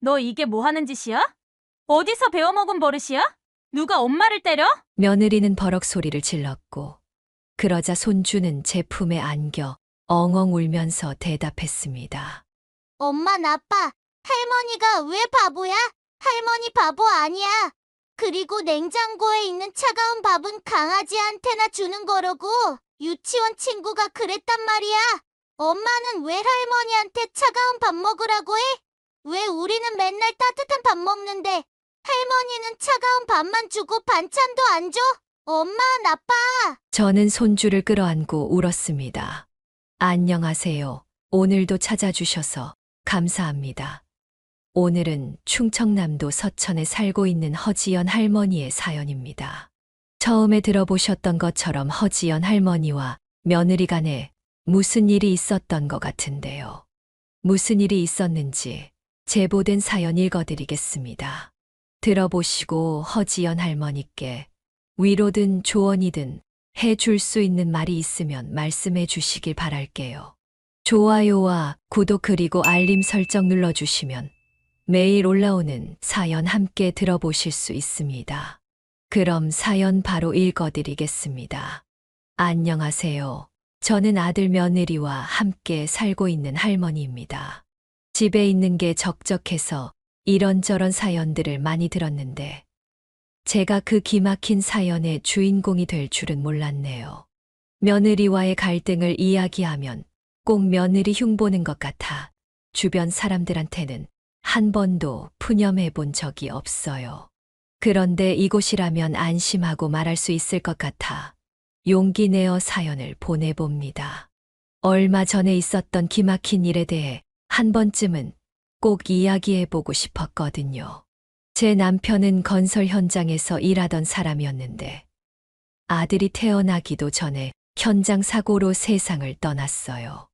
너 이게 뭐 하는 짓이야? 어디서 배워먹은 버릇이야? 누가 엄마를 때려? 며느리는 버럭 소리를 질렀고, 그러자 손주는 제 품에 안겨 엉엉 울면서 대답했습니다. 엄만 아빠, 할머니가 왜 바보야? 할머니 바보 아니야. 그리고 냉장고에 있는 차가운 밥은 강아지한테나 주는 거라고. 유치원 친구가 그랬단 말이야. 엄마는 왜 할머니한테 차가운 밥 먹으라고 해? 왜 우리는 맨날 따뜻한 밥 먹는데 할머니는 차가운 밥만 주고 반찬도 안 줘? 엄마, 아빠. 저는 손주를 끌어안고 울었습니다. 안녕하세요. 오늘도 찾아주셔서 감사합니다. 오늘은 충청남도 서천에 살고 있는 허지연 할머니의 사연입니다. 처음에 들어보셨던 것처럼 허지연 할머니와 며느리 간에 무슨 일이 있었던 것 같은데요. 무슨 일이 있었는지 제보된 사연 읽어드리겠습니다. 들어보시고 허지연 할머니께 위로든 조언이든 해줄 수 있는 말이 있으면 말씀해 주시길 바랄게요. 좋아요와 구독 그리고 알림 설정 눌러주시면 매일 올라오는 사연 함께 들어보실 수 있습니다. 그럼 사연 바로 읽어드리겠습니다. 안녕하세요. 저는 아들 며느리와 함께 살고 있는 할머니입니다. 집에 있는 게 적적해서 이런저런 사연들을 많이 들었는데 제가 그 기막힌 사연의 주인공이 될 줄은 몰랐네요. 며느리와의 갈등을 이야기하면 꼭 며느리 흉보는 것 같아 주변 사람들한테는 한 번도 푸념해 본 적이 없어요. 그런데 이곳이라면 안심하고 말할 수 있을 것 같아 용기 내어 사연을 보내봅니다. 얼마 전에 있었던 기막힌 일에 대해 한 번쯤은 꼭 이야기해보고 싶었거든요. 제 남편은 건설 현장에서 일하던 사람이었는데 아들이 태어나기도 전에 현장 사고로 세상을 떠났어요.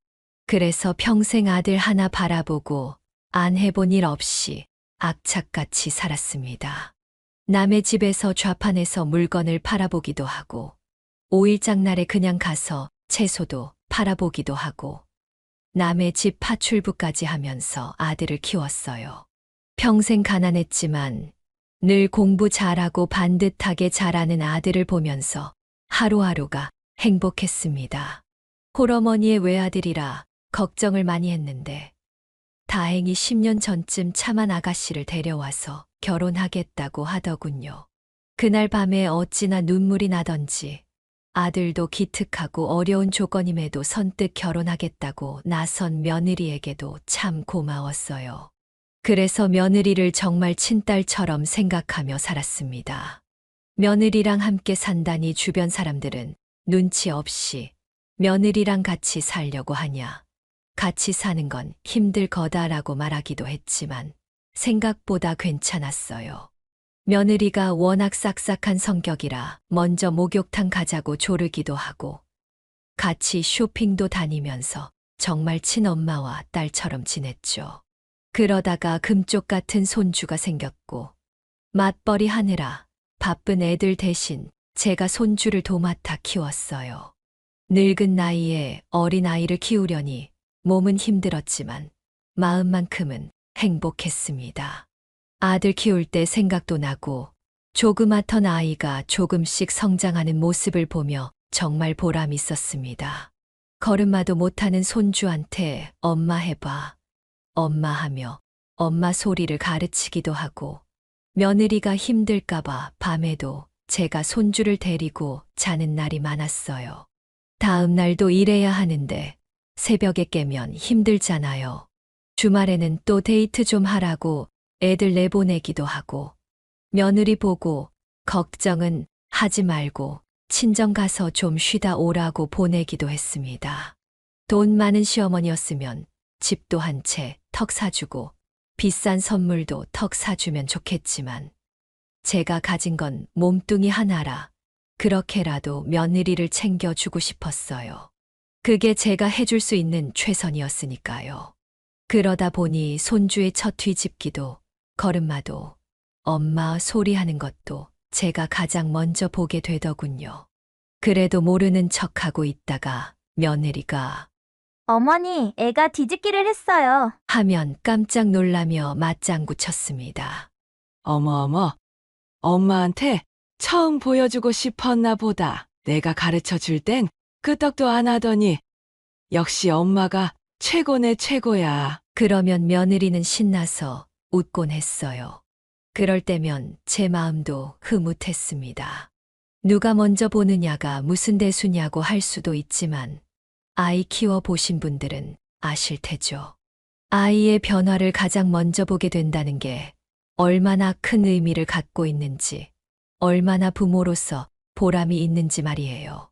그래서 평생 아들 하나 바라보고 안 해본 일 없이 악착같이 살았습니다. 남의 집에서 좌판에서 물건을 팔아보기도 하고 5일장날에 그냥 가서 채소도 팔아보기도 하고 남의 집 파출부까지 하면서 아들을 키웠어요. 평생 가난했지만 늘 공부 잘하고 반듯하게 자라는 아들을 보면서 하루하루가 행복했습니다. 홀어머니의 외아들이라 걱정을 많이 했는데 다행히 10년 전쯤 참한 아가씨를 데려와서 결혼하겠다고 하더군요. 그날 밤에 어찌나 눈물이 나던지 아들도 기특하고 어려운 조건임에도 선뜻 결혼하겠다고 나선 며느리에게도 참 고마웠어요. 그래서 며느리를 정말 친딸처럼 생각하며 살았습니다. 며느리랑 함께 산다니 주변 사람들은 눈치 없이 며느리랑 같이 살려고 하냐, 같이 사는 건 힘들 거다라고 말하기도 했지만 생각보다 괜찮았어요. 며느리가 워낙 싹싹한 성격이라 먼저 목욕탕 가자고 조르기도 하고 같이 쇼핑도 다니면서 정말 친엄마와 딸처럼 지냈죠. 그러다가 금쪽 같은 손주가 생겼고 맞벌이 하느라 바쁜 애들 대신 제가 손주를 도맡아 키웠어요. 늙은 나이에 어린 아이를 키우려니 몸은 힘들었지만 마음만큼은 행복했습니다. 아들 키울 때 생각도 나고 조그맣던 아이가 조금씩 성장하는 모습을 보며 정말 보람 있었습니다. 걸음마도 못하는 손주한테 엄마 해봐, 엄마 하며 엄마 소리를 가르치기도 하고 며느리가 힘들까봐 밤에도 제가 손주를 데리고 자는 날이 많았어요. 다음 날도 일해야 하는데 새벽에 깨면 힘들잖아요. 주말에는 또 데이트 좀 하라고 애들 내보내기도 하고 며느리 보고 걱정은 하지 말고 친정 가서 좀 쉬다 오라고 보내기도 했습니다. 돈 많은 시어머니였으면 집도 한 채 턱 사주고 비싼 선물도 턱 사주면 좋겠지만 제가 가진 건 몸뚱이 하나라 그렇게라도 며느리를 챙겨주고 싶었어요. 그게 제가 해줄 수 있는 최선이었으니까요. 그러다 보니 손주의 첫 뒤집기도 걸음마도 엄마 소리하는 것도 제가 가장 먼저 보게 되더군요. 그래도 모르는 척하고 있다가 며느리가 어머니, 애가 뒤집기를 했어요. 하면 깜짝 놀라며 맞장구 쳤습니다. 어머, 엄마한테 처음 보여주고 싶었나 보다. 내가 가르쳐 줄 땐 끄떡도 안 하더니 역시 엄마가 최고네 최고야. 그러면 며느리는 신나서 웃곤 했어요. 그럴 때면 제 마음도 흐뭇했습니다. 누가 먼저 보느냐가 무슨 대수냐고 할 수도 있지만 아이 키워 보신 분들은 아실 테죠. 아이의 변화를 가장 먼저 보게 된다는 게 얼마나 큰 의미를 갖고 있는지, 얼마나 부모로서 보람이 있는지 말이에요.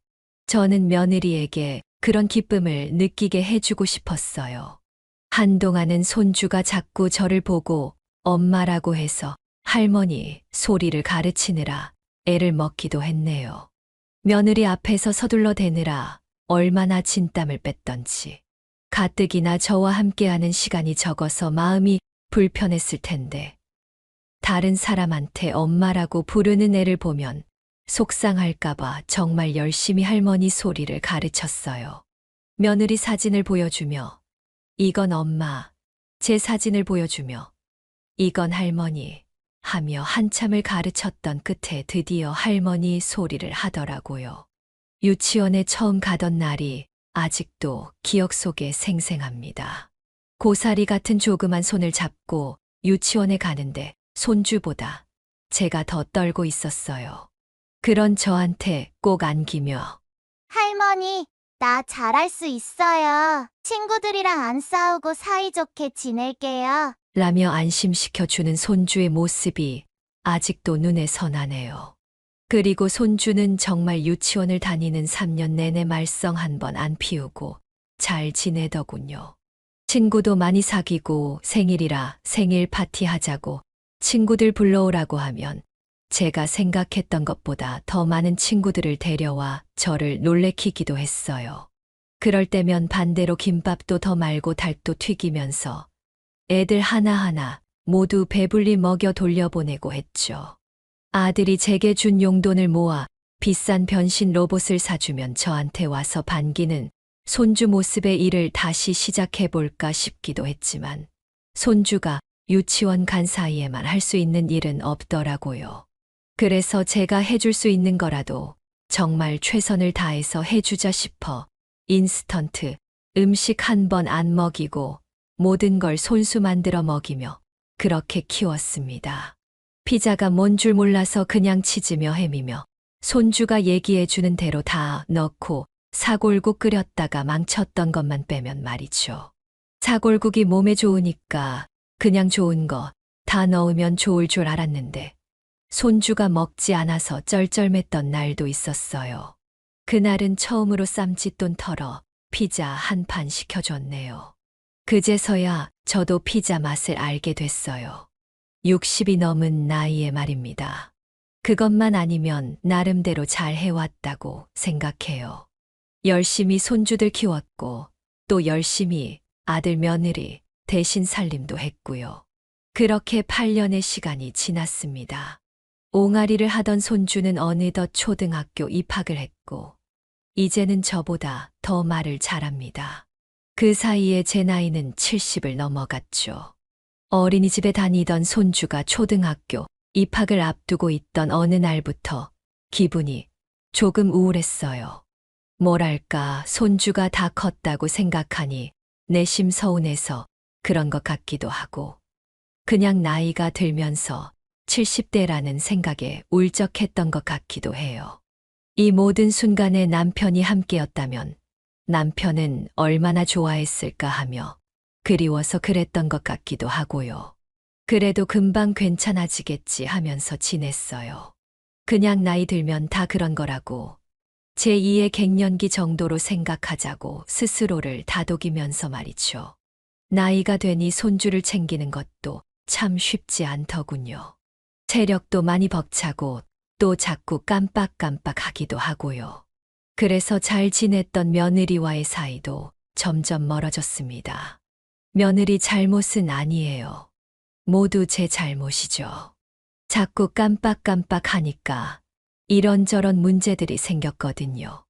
저는 며느리에게 그런 기쁨을 느끼게 해주고 싶었어요. 한동안은 손주가 자꾸 저를 보고 엄마라고 해서 할머니 소리를 가르치느라 애를 먹기도 했네요. 며느리 앞에서 서둘러 대느라 얼마나 진땀을 뺐던지. 가뜩이나 저와 함께하는 시간이 적어서 마음이 불편했을 텐데 다른 사람한테 엄마라고 부르는 애를 보면 속상할까봐 정말 열심히 할머니 소리를 가르쳤어요. 며느리 사진을 보여주며 이건 엄마, 제 사진을 보여주며 이건 할머니 하며 한참을 가르쳤던 끝에 드디어 할머니 소리를 하더라고요. 유치원에 처음 가던 날이 아직도 기억 속에 생생합니다. 고사리 같은 조그만 손을 잡고 유치원에 가는데 손주보다 제가 더 떨고 있었어요. 그런 저한테 꼭 안기며 할머니, 나 잘할 수 있어요. 친구들이랑 안 싸우고 사이좋게 지낼게요. 라며 안심시켜주는 손주의 모습이 아직도 눈에 선하네요. 그리고 손주는 정말 유치원을 다니는 3년 내내 말썽 한 번 안 피우고 잘 지내더군요. 친구도 많이 사귀고 생일이라 생일 파티하자고 친구들 불러오라고 하면 제가 생각했던 것보다 더 많은 친구들을 데려와 저를 놀래키기도 했어요. 그럴 때면 반대로 김밥도 더 말고 닭도 튀기면서 애들 하나하나 모두 배불리 먹여 돌려보내고 했죠. 아들이 제게 준 용돈을 모아 비싼 변신 로봇을 사주면 저한테 와서 반기는 손주 모습의 일을 다시 시작해볼까 싶기도 했지만 손주가 유치원 간 사이에만 할 수 있는 일은 없더라고요. 그래서 제가 해줄 수 있는 거라도 정말 최선을 다해서 해주자 싶어 인스턴트 음식 한 번 안 먹이고 모든 걸 손수 만들어 먹이며 그렇게 키웠습니다. 피자가 뭔 줄 몰라서 그냥 치즈며 햄이며 손주가 얘기해 주는 대로 다 넣고 사골국 끓였다가 망쳤던 것만 빼면 말이죠. 사골국이 몸에 좋으니까 그냥 좋은 거 다 넣으면 좋을 줄 알았는데 손주가 먹지 않아서 쩔쩔맸던 날도 있었어요. 그날은 처음으로 쌈짓돈 털어 피자 한 판 시켜줬네요. 그제서야 저도 피자 맛을 알게 됐어요. 60이 넘은 나이에 말입니다. 그것만 아니면 나름대로 잘 해왔다고 생각해요. 열심히 손주들 키웠고 또 열심히 아들 며느리 대신 살림도 했고요. 그렇게 8년의 시간이 지났습니다. 옹알이를 하던 손주는 어느덧 초등학교 입학을 했고 이제는 저보다 더 말을 잘합니다. 그 사이에 제 나이는 70을 넘어갔죠. 어린이집에 다니던 손주가 초등학교 입학을 앞두고 있던 어느 날부터 기분이 조금 우울했어요. 뭐랄까 손주가 다 컸다고 생각하니 내심 서운해서 그런 것 같기도 하고 그냥 나이가 들면서 70대라는 생각에 울적했던 것 같기도 해요. 이 모든 순간에 남편이 함께였다면 남편은 얼마나 좋아했을까 하며 그리워서 그랬던 것 같기도 하고요. 그래도 금방 괜찮아지겠지 하면서 지냈어요. 그냥 나이 들면 다 그런 거라고 제2의 갱년기 정도로 생각하자고 스스로를 다독이면서 말이죠. 나이가 되니 손주를 챙기는 것도 참 쉽지 않더군요. 체력도 많이 벅차고 또 자꾸 깜빡깜빡 하기도 하고요. 그래서 잘 지냈던 며느리와의 사이도 점점 멀어졌습니다. 며느리 잘못은 아니에요. 모두 제 잘못이죠. 자꾸 깜빡깜빡 하니까 이런저런 문제들이 생겼거든요.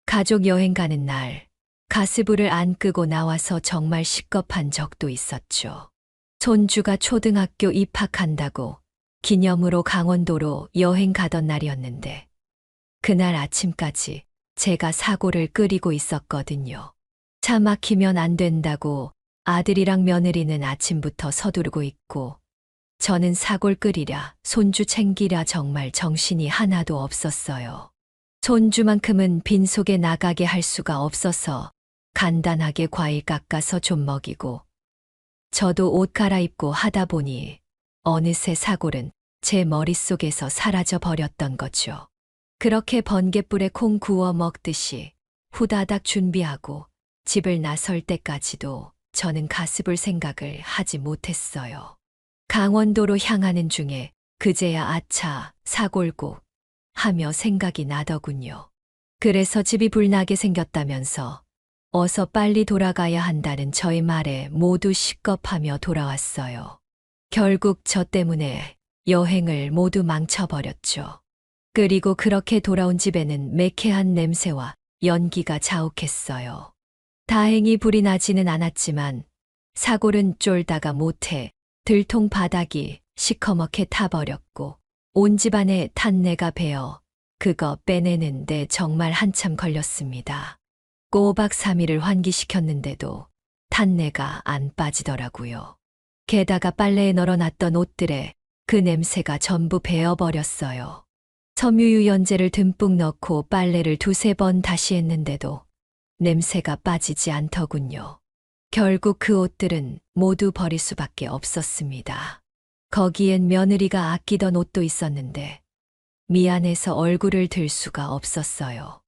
가족 여행 가는 날 가스불을 안 끄고 나와서 정말 식겁한 적도 있었죠. 손주가 초등학교 입학한다고 기념으로 강원도로 여행 가던 날이었는데 그날 아침까지 제가 사골을 끓이고 있었거든요. 차 막히면 안 된다고 아들이랑 며느리는 아침부터 서두르고 있고 저는 사골 끓이랴 손주 챙기랴 정말 정신이 하나도 없었어요. 손주만큼은 빈속에 나가게 할 수가 없어서 간단하게 과일 깎아서 좀 먹이고 저도 옷 갈아입고 하다 보니 어느새 사골은 제 머릿속에서 사라져 버렸던 거죠. 그렇게 번갯불에 콩 구워 먹듯이 후다닥 준비하고 집을 나설 때까지도 저는 가스불 생각을 하지 못했어요. 강원도로 향하는 중에 그제야 아차 사골국 하며 생각이 나더군요. 그래서 집이 불나게 생겼다면서 어서 빨리 돌아가야 한다는 저의 말에 모두 식겁하며 돌아왔어요. 결국 저 때문에 여행을 모두 망쳐버렸죠. 그리고 그렇게 돌아온 집에는 매캐한 냄새와 연기가 자욱했어요. 다행히 불이 나지는 않았지만 사골은 쫄다가 못해 들통 바닥이 시커멓게 타버렸고 온 집안에 탄내가 배어 그거 빼내는데 정말 한참 걸렸습니다. 꼬박 3일을 환기시켰는데도 탄내가 안 빠지더라고요. 게다가 빨래에 널어놨던 옷들에 그 냄새가 전부 배어버렸어요. 섬유유연제를 듬뿍 넣고 빨래를 2~3번 다시 했는데도 냄새가 빠지지 않더군요. 결국 그 옷들은 모두 버릴 수밖에 없었습니다. 거기엔 며느리가 아끼던 옷도 있었는데 미안해서 얼굴을 들 수가 없었어요.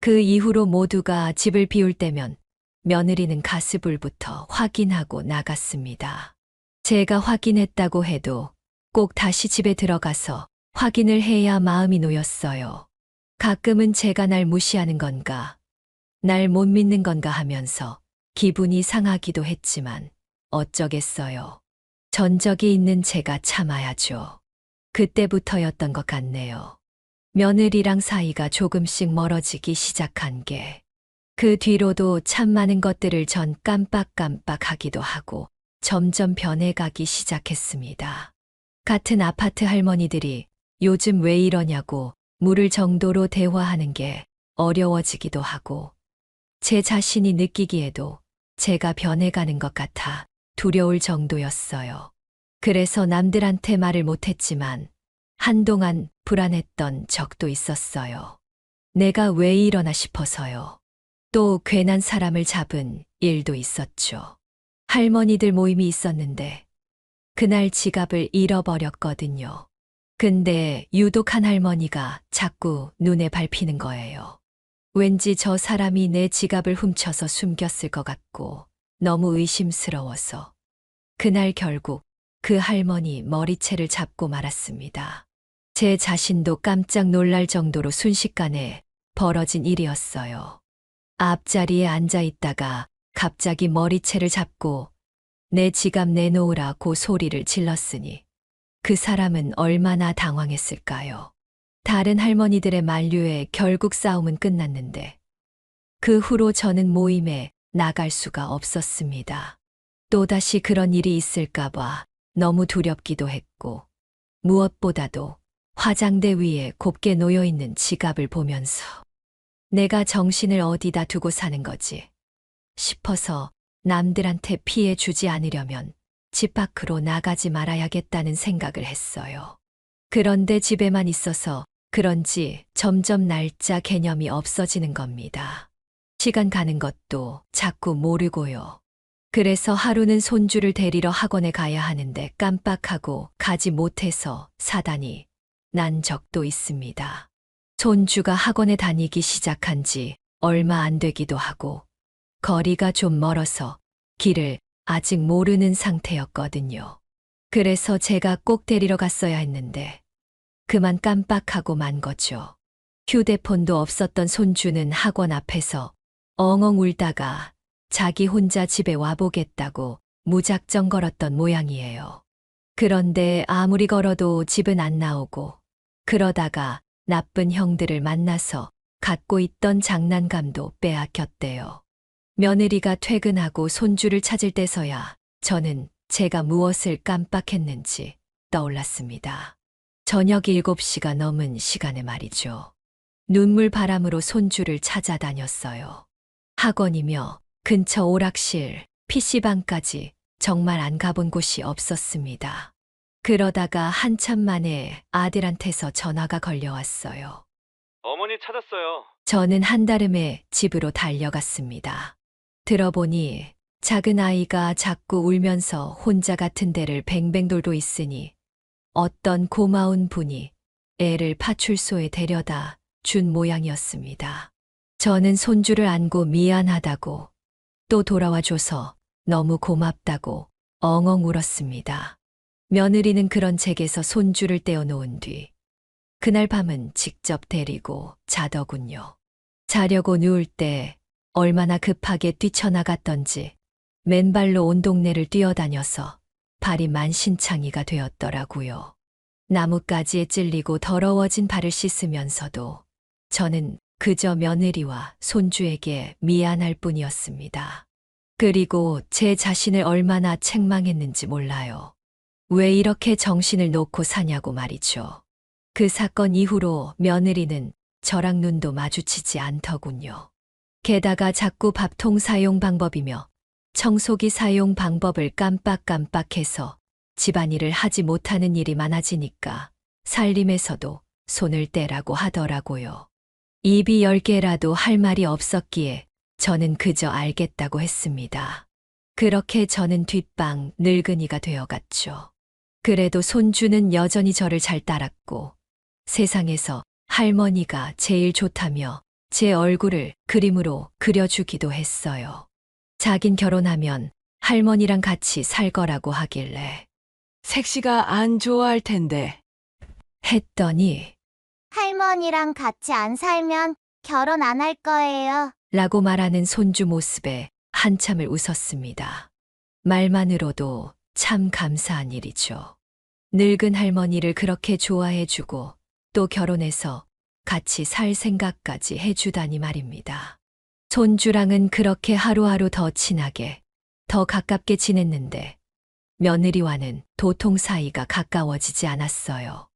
그 이후로 모두가 집을 비울 때면 며느리는 가스불부터 확인하고 나갔습니다. 제가 확인했다고 해도 꼭 다시 집에 들어가서 확인을 해야 마음이 놓였어요. 가끔은 제가 날 무시하는 건가, 날 못 믿는 건가 하면서 기분이 상하기도 했지만 어쩌겠어요. 전적이 있는 제가 참아야죠. 그때부터였던 것 같네요. 며느리랑 사이가 조금씩 멀어지기 시작한 게 그 뒤로도 참 많은 것들을 전 깜빡깜빡하기도 하고 점점 변해가기 시작했습니다. 같은 아파트 할머니들이 요즘 왜 이러냐고 물을 정도로 대화하는 게 어려워지기도 하고 제 자신이 느끼기에도 제가 변해가는 것 같아 두려울 정도였어요. 그래서 남들한테 말을 못했지만 한동안 불안했던 적도 있었어요. 내가 왜 이러나 싶어서요. 또 괜한 사람을 잡은 일도 있었죠. 할머니들 모임이 있었는데 그날 지갑을 잃어버렸거든요. 근데 유독 한 할머니가 자꾸 눈에 밟히는 거예요. 왠지 저 사람이 내 지갑을 훔쳐서 숨겼을 것 같고 너무 의심스러워서 그날 결국 그 할머니 머리채를 잡고 말았습니다. 제 자신도 깜짝 놀랄 정도로 순식간에 벌어진 일이었어요. 앞자리에 앉아 있다가 갑자기 머리채를 잡고 내 지갑 내놓으라고 소리를 질렀으니 그 사람은 얼마나 당황했을까요? 다른 할머니들의 만류에 결국 싸움은 끝났는데 그 후로 저는 모임에 나갈 수가 없었습니다. 또다시 그런 일이 있을까봐 너무 두렵기도 했고 무엇보다도 화장대 위에 곱게 놓여있는 지갑을 보면서 내가 정신을 어디다 두고 사는 거지 싶어서 남들한테 피해 주지 않으려면 집 밖으로 나가지 말아야겠다는 생각을 했어요. 그런데 집에만 있어서 그런지 점점 날짜 개념이 없어지는 겁니다. 시간 가는 것도 자꾸 모르고요. 그래서 하루는 손주를 데리러 학원에 가야 하는데 깜빡하고 가지 못해서 사단이 난 적도 있습니다. 손주가 학원에 다니기 시작한 지 얼마 안 되기도 하고 거리가 좀 멀어서 길을 아직 모르는 상태였거든요. 그래서 제가 꼭 데리러 갔어야 했는데 그만 깜빡하고 만 거죠. 휴대폰도 없었던 손주는 학원 앞에서 엉엉 울다가 자기 혼자 집에 와보겠다고 무작정 걸었던 모양이에요. 그런데 아무리 걸어도 집은 안 나오고 그러다가 나쁜 형들을 만나서 갖고 있던 장난감도 빼앗겼대요. 며느리가 퇴근하고 손주를 찾을 때서야 저는 제가 무엇을 깜빡했는지 떠올랐습니다. 저녁 7시가 넘은 시간에 말이죠. 눈물 바람으로 손주를 찾아다녔어요. 학원이며 근처 오락실, PC방까지 정말 안 가본 곳이 없었습니다. 그러다가 한참 만에 아들한테서 전화가 걸려왔어요. 어머니 찾았어요. 저는 한달음에 집으로 달려갔습니다. 들어보니 작은 아이가 자꾸 울면서 혼자 같은 데를 뱅뱅 돌고 있으니 어떤 고마운 분이 애를 파출소에 데려다 준 모양이었습니다. 저는 손주를 안고 미안하다고 또 돌아와줘서 너무 고맙다고 엉엉 울었습니다. 며느리는 그런 댁에서 손주를 떼어놓은 뒤 그날 밤은 직접 데리고 자더군요. 자려고 누울 때 얼마나 급하게 뛰쳐나갔던지 맨발로 온 동네를 뛰어다녀서 발이 만신창이가 되었더라고요. 나뭇가지에 찔리고 더러워진 발을 씻으면서도 저는 그저 며느리와 손주에게 미안할 뿐이었습니다. 그리고 제 자신을 얼마나 책망했는지 몰라요. 왜 이렇게 정신을 놓고 사냐고 말이죠. 그 사건 이후로 며느리는 저랑 눈도 마주치지 않더군요. 게다가 자꾸 밥통 사용 방법이며 청소기 사용 방법을 깜빡깜빡해서 집안일을 하지 못하는 일이 많아지니까 살림에서도 손을 떼라고 하더라고요. 입이 10개라도 할 말이 없었기에 저는 그저 알겠다고 했습니다. 그렇게 저는 뒷방 늙은이가 되어갔죠. 그래도 손주는 여전히 저를 잘 따랐고 세상에서 할머니가 제일 좋다며 제 얼굴을 그림으로 그려주기도 했어요. 자긴 결혼하면 할머니랑 같이 살 거라고 하길래 색시가 안 좋아할 텐데. 했더니 할머니랑 같이 안 살면 결혼 안 할 거예요. 라고 말하는 손주 모습에 한참을 웃었습니다. 말만으로도 참 감사한 일이죠. 늙은 할머니를 그렇게 좋아해주고 또 결혼해서 같이 살 생각까지 해주다니 말입니다. 손주랑은 그렇게 하루하루 더 친하게, 더 가깝게 지냈는데 며느리와는 도통 사이가 가까워지지 않았어요.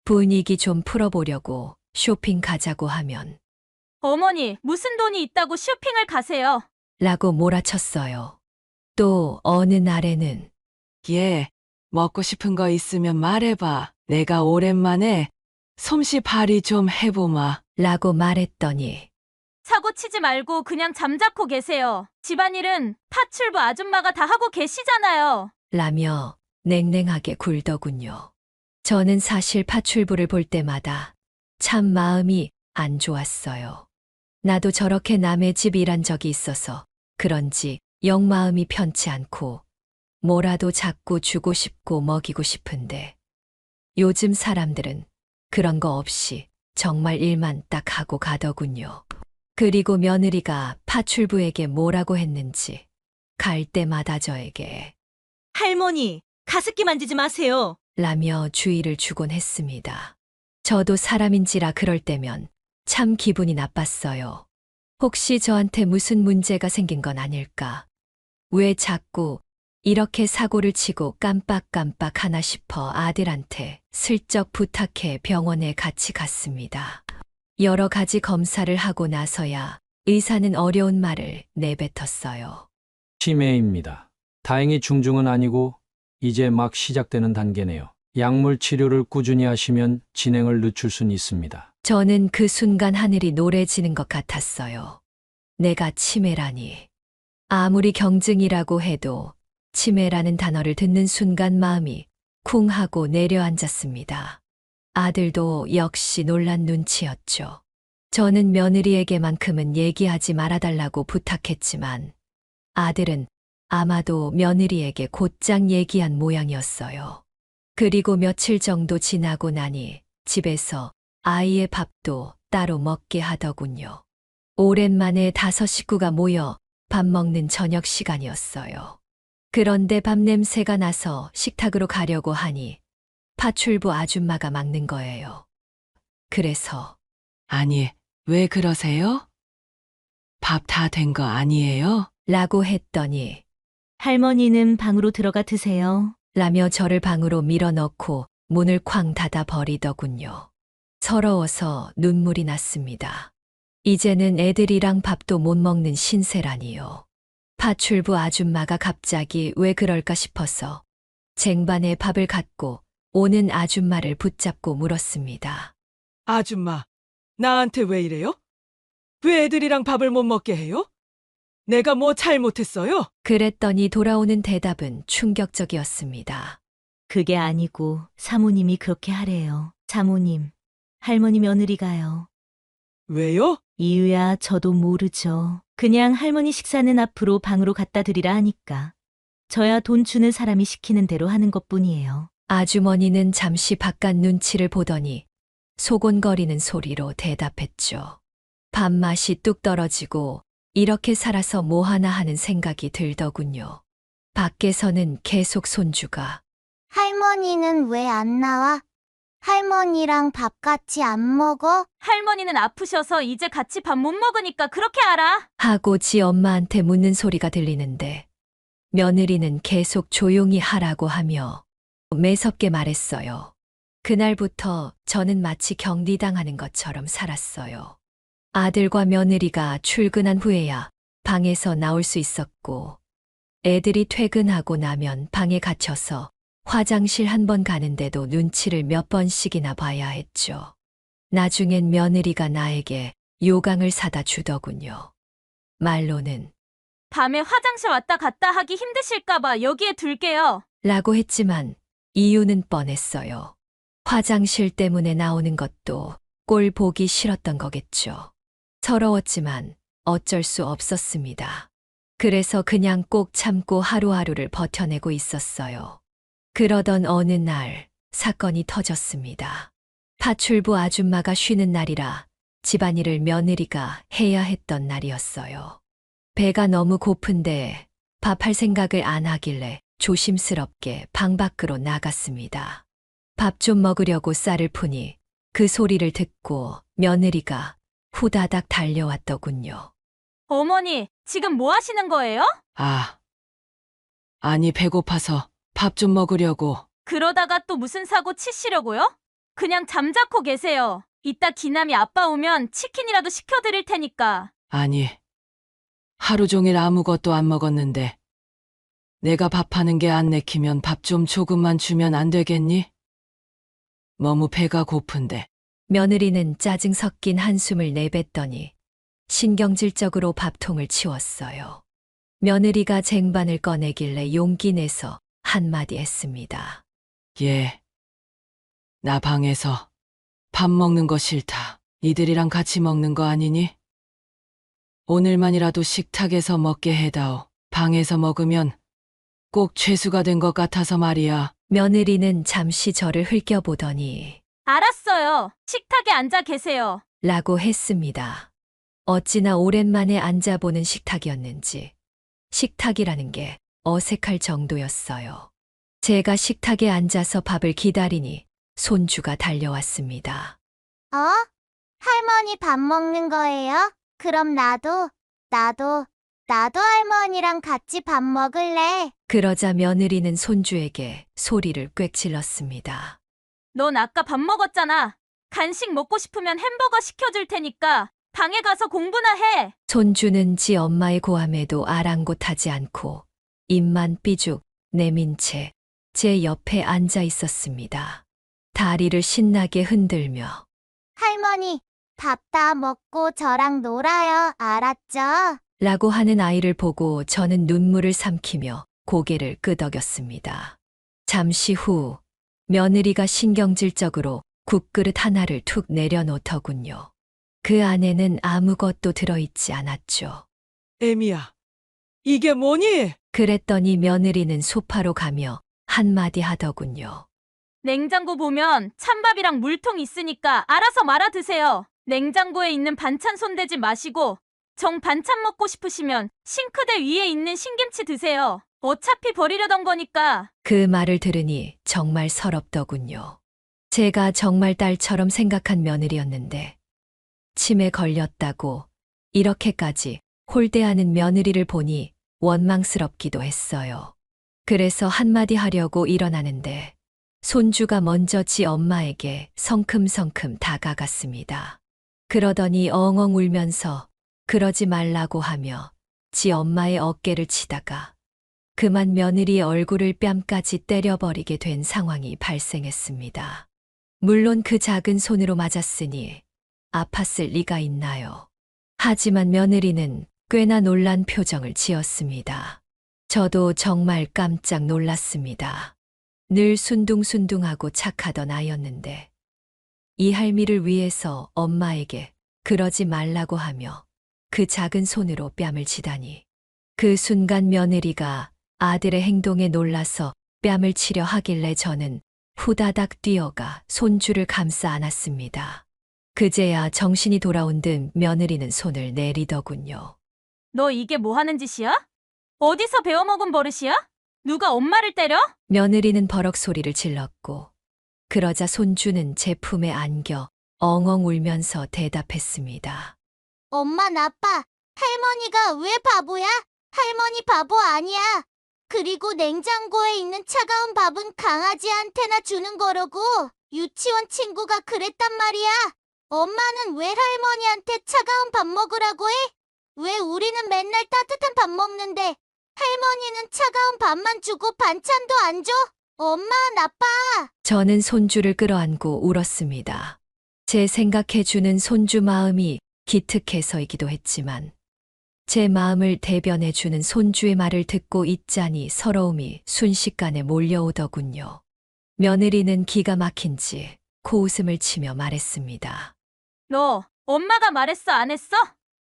분위기 좀 풀어보려고 쇼핑 가자고 하면 어머니, 무슨 돈이 있다고 쇼핑을 가세요? 라고 몰아쳤어요. 또 어느 날에는 얘, 먹고 싶은 거 있으면 말해봐. 내가 오랜만에 솜씨 발휘 좀 해보마. 라고 말했더니 사고 치지 말고 그냥 잠자코 계세요. 집안일은 파출부 아줌마가 다 하고 계시잖아요. 라며 냉랭하게 굴더군요. 저는 사실 파출부를 볼 때마다 참 마음이 안 좋았어요. 나도 저렇게 남의 집 일한 적이 있어서 그런지 영 마음이 편치 않고 뭐라도 자꾸 주고 싶고 먹이고 싶은데 요즘 사람들은 그런 거 없이 정말 일만 딱 하고 가더군요. 그리고 며느리가 파출부에게 뭐라고 했는지 갈 때마다 저에게 할머니, 가습기 만지지 마세요. 라며 주의를 주곤 했습니다. 저도 사람인지라 그럴 때면 참 기분이 나빴어요. 혹시 저한테 무슨 문제가 생긴 건 아닐까? 왜 자꾸 이렇게 사고를 치고 깜빡깜빡 하나 싶어 아들한테 슬쩍 부탁해 병원에 같이 갔습니다. 여러 가지 검사를 하고 나서야 의사는 어려운 말을 내뱉었어요. 치매입니다. 다행히 중증은 아니고 이제 막 시작되는 단계네요. 약물 치료를 꾸준히 하시면 진행을 늦출 수는 있습니다. 저는 그 순간 하늘이 노래지는 것 같았어요. 내가 치매라니. 아무리 경증이라고 해도 치매라는 단어를 듣는 순간 마음이 쿵 하고 내려앉았습니다. 아들도 역시 놀란 눈치였죠. 저는 며느리에게만큼은 얘기하지 말아달라고 부탁했지만 아들은 아마도 며느리에게 곧장 얘기한 모양이었어요. 그리고 며칠 정도 지나고 나니 집에서 아이의 밥도 따로 먹게 하더군요. 오랜만에 5 식구가 모여 밥 먹는 저녁 시간이었어요. 그런데 밥 냄새가 나서 식탁으로 가려고 하니 파출부 아줌마가 막는 거예요. 그래서 아니, 왜 그러세요? 밥 다 된 거 아니에요? 라고 했더니 할머니는 방으로 들어가 드세요. 라며 저를 방으로 밀어넣고 문을 쾅 닫아 버리더군요. 서러워서 눈물이 났습니다. 이제는 애들이랑 밥도 못 먹는 신세라니요. 파출부 아줌마가 갑자기 왜 그럴까 싶어서 쟁반에 밥을 갖고 오는 아줌마를 붙잡고 물었습니다. 아줌마, 나한테 왜 이래요? 왜 애들이랑 밥을 못 먹게 해요? 내가 뭐 잘못했어요? 그랬더니 돌아오는 대답은 충격적이었습니다. 그게 아니고 사모님이 그렇게 하래요. 사모님, 할머니 며느리가요. 왜요? 이유야 저도 모르죠. 그냥 할머니 식사는 앞으로 방으로 갖다 드리라 하니까. 저야 돈 주는 사람이 시키는 대로 하는 것뿐이에요. 아주머니는 잠시 바깥 눈치를 보더니 소곤거리는 소리로 대답했죠. 밥맛이 뚝 떨어지고 이렇게 살아서 뭐하나 하는 생각이 들더군요. 밖에서는 계속 손주가 할머니는 왜 안 나와? 할머니랑 밥 같이 안 먹어? 할머니는 아프셔서 이제 같이 밥 못 먹으니까 그렇게 알아. 하고 지 엄마한테 묻는 소리가 들리는데 며느리는 계속 조용히 하라고 하며 매섭게 말했어요. 그날부터 저는 마치 격리당하는 것처럼 살았어요. 아들과 며느리가 출근한 후에야 방에서 나올 수 있었고 애들이 퇴근하고 나면 방에 갇혀서 화장실 한 번 가는데도 눈치를 몇 번씩이나 봐야 했죠. 나중엔 며느리가 나에게 요강을 사다 주더군요. 말로는 밤에 화장실 왔다 갔다 하기 힘드실까봐 여기에 둘게요. 라고 했지만 이유는 뻔했어요. 화장실 때문에 나오는 것도 꼴 보기 싫었던 거겠죠. 서러웠지만 어쩔 수 없었습니다. 그래서 그냥 꼭 참고 하루하루를 버텨내고 있었어요. 그러던 어느 날 사건이 터졌습니다. 파출부 아줌마가 쉬는 날이라 집안일을 며느리가 해야 했던 날이었어요. 배가 너무 고픈데 밥할 생각을 안 하길래 조심스럽게 방 밖으로 나갔습니다. 밥 좀 먹으려고 쌀을 푸니 그 소리를 듣고 며느리가 후다닥 달려왔더군요. 어머니, 지금 뭐 하시는 거예요? 아니 배고파서 밥 좀 먹으려고. 그러다가 또 무슨 사고 치시려고요? 그냥 잠자코 계세요. 이따 기남이 아빠 오면 치킨이라도 시켜드릴 테니까. 아니, 하루 종일 아무것도 안 먹었는데 내가 밥하는 게 안 내키면 밥 좀 조금만 주면 안 되겠니? 너무 배가 고픈데. 며느리는 짜증 섞인 한숨을 내뱉더니 신경질적으로 밥통을 치웠어요. 며느리가 쟁반을 꺼내길래 용기 내서 한마디 했습니다. 예. 나 방에서 밥 먹는 거 싫다. 이들이랑 같이 먹는 거 아니니? 오늘만이라도 식탁에서 먹게 해다오. 방에서 먹으면 꼭 죄수가 된 것 같아서 말이야. 며느리는 잠시 저를 흘겨보더니 알았어요. 식탁에 앉아 계세요. 라고 했습니다. 어찌나 오랜만에 앉아보는 식탁이었는지 식탁이라는 게 어색할 정도였어요. 제가 식탁에 앉아서 밥을 기다리니 손주가 달려왔습니다. 어? 할머니 밥 먹는 거예요? 그럼 나도 할머니랑 같이 밥 먹을래. 그러자 며느리는 손주에게 소리를 꽥 질렀습니다. 넌 아까 밥 먹었잖아. 간식 먹고 싶으면 햄버거 시켜줄 테니까 방에 가서 공부나 해. 손주는 지 엄마의 고함에도 아랑곳하지 않고 입만 삐죽 내민 채 제 옆에 앉아 있었습니다. 다리를 신나게 흔들며 할머니, 밥 다 먹고 저랑 놀아요. 알았죠? 라고 하는 아이를 보고 저는 눈물을 삼키며 고개를 끄덕였습니다. 잠시 후 며느리가 신경질적으로 국그릇 하나를 툭 내려놓더군요. 그 안에는 아무것도 들어있지 않았죠. 애미야, 이게 뭐니? 그랬더니 며느리는 소파로 가며 한마디 하더군요. 냉장고 보면 찬밥이랑 물통 있으니까 알아서 말아 드세요. 냉장고에 있는 반찬 손대지 마시고 정 반찬 먹고 싶으시면 싱크대 위에 있는 신김치 드세요. 어차피 버리려던 거니까. 그 말을 들으니 정말 서럽더군요. 제가 정말 딸처럼 생각한 며느리였는데 침에 걸렸다고 이렇게까지 홀대하는 며느리를 보니 원망스럽기도 했어요. 그래서 한마디 하려고 일어나는데 손주가 먼저 지 엄마에게 성큼성큼 다가갔습니다. 그러더니 엉엉 울면서 그러지 말라고 하며 지 엄마의 어깨를 치다가 그만 며느리의 얼굴을 뺨까지 때려버리게 된 상황이 발생했습니다. 물론 그 작은 손으로 맞았으니 아팠을 리가 있나요? 하지만 며느리는 꽤나 놀란 표정을 지었습니다. 저도 정말 깜짝 놀랐습니다. 늘 순둥순둥하고 착하던 아이였는데 이 할미를 위해서 엄마에게 그러지 말라고 하며 그 작은 손으로 뺨을 치다니. 그 순간 며느리가 아들의 행동에 놀라서 뺨을 치려 하길래 저는 후다닥 뛰어가 손주를 감싸 안았습니다. 그제야 정신이 돌아온 듯 며느리는 손을 내리더군요. 너 이게 뭐 하는 짓이야? 어디서 배워먹은 버릇이야? 누가 엄마를 때려? 며느리는 버럭 소리를 질렀고 그러자 손주는 제 품에 안겨 엉엉 울면서 대답했습니다. 엄만 아빠, 할머니가 왜 바보야? 할머니 바보 아니야. 그리고 냉장고에 있는 차가운 밥은 강아지한테나 주는 거라고. 유치원 친구가 그랬단 말이야. 엄마는 왜 할머니한테 차가운 밥 먹으라고 해? 왜 우리는 맨날 따뜻한 밥 먹는데 할머니는 차가운 밥만 주고 반찬도 안 줘? 엄마, 나빠. 저는 손주를 끌어안고 울었습니다. 제 생각해주는 손주 마음이 기특해서이기도 했지만 제 마음을 대변해주는 손주의 말을 듣고 있자니 서러움이 순식간에 몰려오더군요. 며느리는 기가 막힌지 코웃음을 치며 말했습니다. 너 엄마가 말했어 안 했어?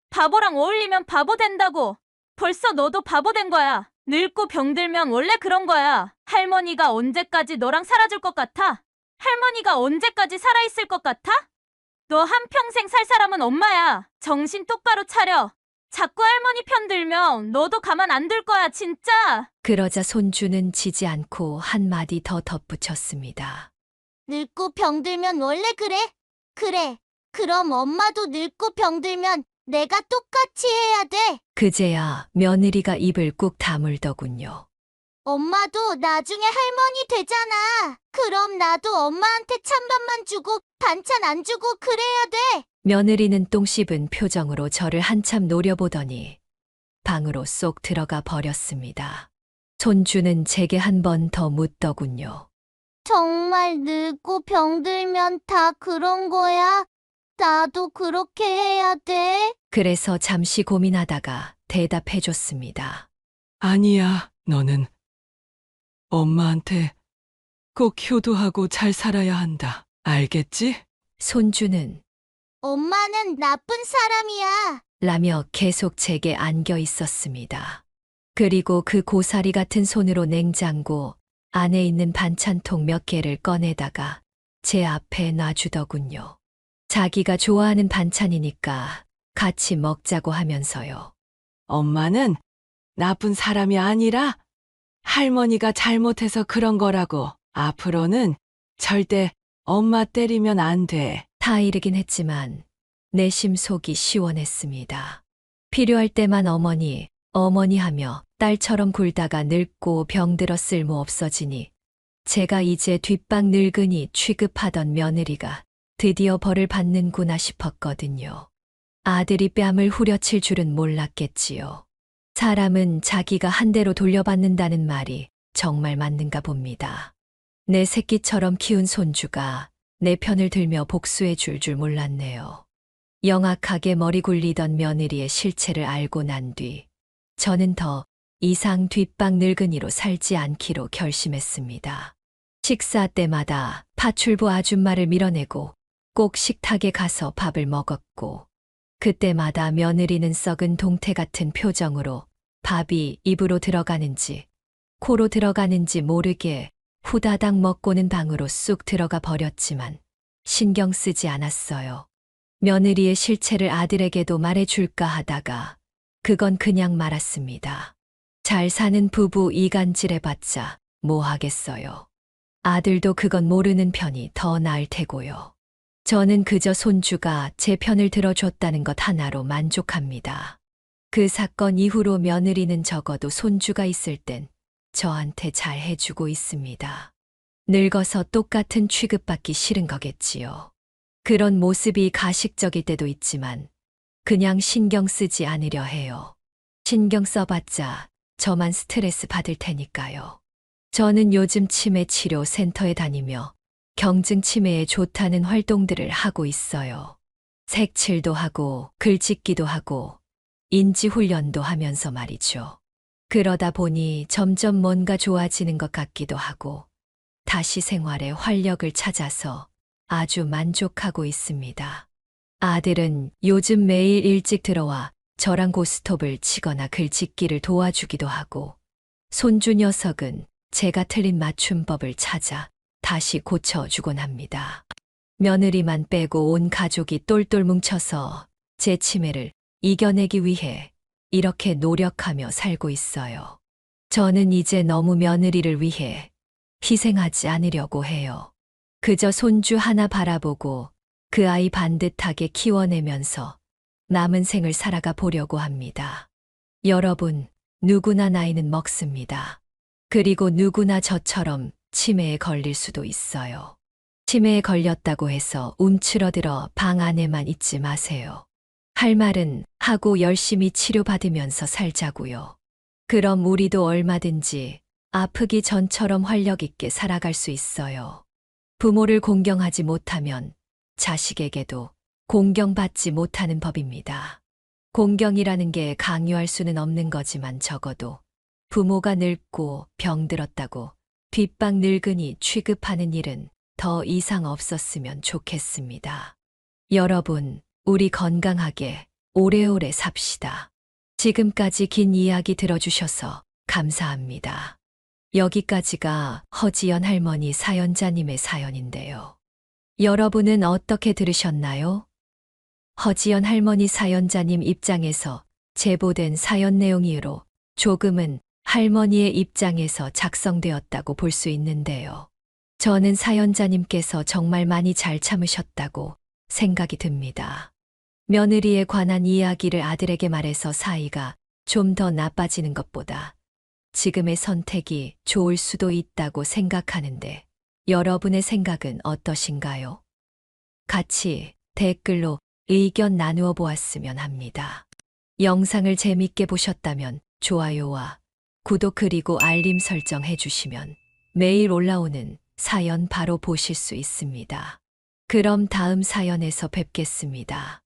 바보랑 어울리면 바보 된다고. 벌써 너도 바보 된 거야. 늙고 병들면 원래 그런 거야. 할머니가 언제까지 너랑 살아줄 것 같아? 할머니가 언제까지 살아있을 것 같아? 너 한평생 살 사람은 엄마야. 정신 똑바로 차려. 자꾸 할머니 편 들면 너도 가만 안 둘 거야, 진짜. 그러자 손주는 지지 않고 한마디 더 덧붙였습니다. 늙고 병들면 원래 그래? 그래. 그럼 엄마도 늙고 병들면 내가 똑같이 해야 돼. 그제야 며느리가 입을 꾹 다물더군요. 엄마도 나중에 할머니 되잖아. 그럼 나도 엄마한테 찬밥만 주고 반찬 안 주고 그래야 돼. 며느리는 똥 씹은 표정으로 저를 한참 노려보더니 방으로 쏙 들어가 버렸습니다. 손주는 제게 한 번 더 묻더군요. 정말 늙고 병들면 다 그런 거야? 나도 그렇게 해야 돼? 그래서 잠시 고민하다가 대답해줬습니다. 아니야, 너는 엄마한테 꼭 효도하고 잘 살아야 한다. 알겠지? 손주는 엄마는 나쁜 사람이야. 라며 계속 제게 안겨 있었습니다. 그리고 그 고사리 같은 손으로 냉장고 안에 있는 반찬통 몇 개를 꺼내다가 제 앞에 놔주더군요. 자기가 좋아하는 반찬이니까 같이 먹자고 하면서요. 엄마는 나쁜 사람이 아니라 할머니가 잘못해서 그런 거라고. 앞으로는 절대 엄마 때리면 안 돼. 타이르긴 했지만 내 심속이 시원했습니다. 필요할 때만 어머니, 어머니 하며 딸처럼 굴다가 늙고 병들어 쓸모 없어지니 제가 이제 뒷방 늙은이 취급하던 며느리가 드디어 벌을 받는구나 싶었거든요. 아들이 뺨을 후려칠 줄은 몰랐겠지요. 사람은 자기가 한 대로 돌려받는다는 말이 정말 맞는가 봅니다. 내 새끼처럼 키운 손주가 내 편을 들며 복수해 줄 몰랐네요. 영악하게 머리 굴리던 며느리의 실체를 알고 난 뒤 저는 더 이상 뒷방 늙은이로 살지 않기로 결심했습니다. 식사 때마다 파출부 아줌마를 밀어내고 꼭 식탁에 가서 밥을 먹었고 그때마다 며느리는 썩은 동태 같은 표정으로 밥이 입으로 들어가는지 코로 들어가는지 모르게 후다닥 먹고는 방으로 쑥 들어가 버렸지만 신경 쓰지 않았어요. 며느리의 실체를 아들에게도 말해줄까 하다가 그건 그냥 말았습니다. 잘 사는 부부 이간질해봤자 뭐 하겠어요. 아들도 그건 모르는 편이 더 나을 테고요. 저는 그저 손주가 제 편을 들어줬다는 것 하나로 만족합니다. 그 사건 이후로 며느리는 적어도 손주가 있을 땐 저한테 잘 해주고 있습니다. 늙어서 똑같은 취급받기 싫은 거겠지요. 그런 모습이 가식적일 때도 있지만 그냥 신경 쓰지 않으려 해요. 신경 써봤자 저만 스트레스 받을 테니까요. 저는 요즘 치매 치료 센터에 다니며 경증 치매에 좋다는 활동들을 하고 있어요. 색칠도 하고 글짓기도 하고 인지 훈련도 하면서 말이죠. 그러다 보니 점점 뭔가 좋아지는 것 같기도 하고 다시 생활에 활력을 찾아서 아주 만족하고 있습니다. 아들은 요즘 매일 일찍 들어와 저랑 고스톱을 치거나 글짓기를 도와주기도 하고 손주 녀석은 제가 틀린 맞춤법을 찾아 다시 고쳐주곤 합니다. 며느리만 빼고 온 가족이 똘똘 뭉쳐서 제 치매를 이겨내기 위해 이렇게 노력하며 살고 있어요. 저는 이제 너무 며느리를 위해 희생하지 않으려고 해요. 그저 손주 하나 바라보고 그 아이 반듯하게 키워내면서 남은 생을 살아가 보려고 합니다. 여러분, 누구나 나이는 먹습니다. 그리고 누구나 저처럼 치매에 걸릴 수도 있어요. 치매에 걸렸다고 해서 움츠러들어 방 안에만 있지 마세요. 할 말은 하고 열심히 치료받으면서 살자고요. 그럼 우리도 얼마든지 아프기 전처럼 활력 있게 살아갈 수 있어요. 부모를 공경하지 못하면 자식에게도 공경받지 못하는 법입니다. 공경이라는 게 강요할 수는 없는 거지만 적어도 부모가 늙고 병들었다고 뒷방 늙은이 취급하는 일은 더 이상 없었으면 좋겠습니다. 여러분, 우리 건강하게 오래오래 삽시다. 지금까지 긴 이야기 들어주셔서 감사합니다. 여기까지가 허지연 할머니 사연자님의 사연인데요. 여러분은 어떻게 들으셨나요? 허지연 할머니 사연자님 입장에서 제보된 사연 내용이로 조금은 할머니의 입장에서 작성되었다고 볼 수 있는데요. 저는 사연자님께서 정말 많이 잘 참으셨다고 생각이 듭니다. 며느리에 관한 이야기를 아들에게 말해서 사이가 좀 더 나빠지는 것보다 지금의 선택이 좋을 수도 있다고 생각하는데 여러분의 생각은 어떠신가요? 같이 댓글로 의견 나누어 보았으면 합니다. 영상을 재밌게 보셨다면 좋아요와 구독 그리고 알림 설정 해주시면 매일 올라오는 사연 바로 보실 수 있습니다. 그럼 다음 사연에서 뵙겠습니다.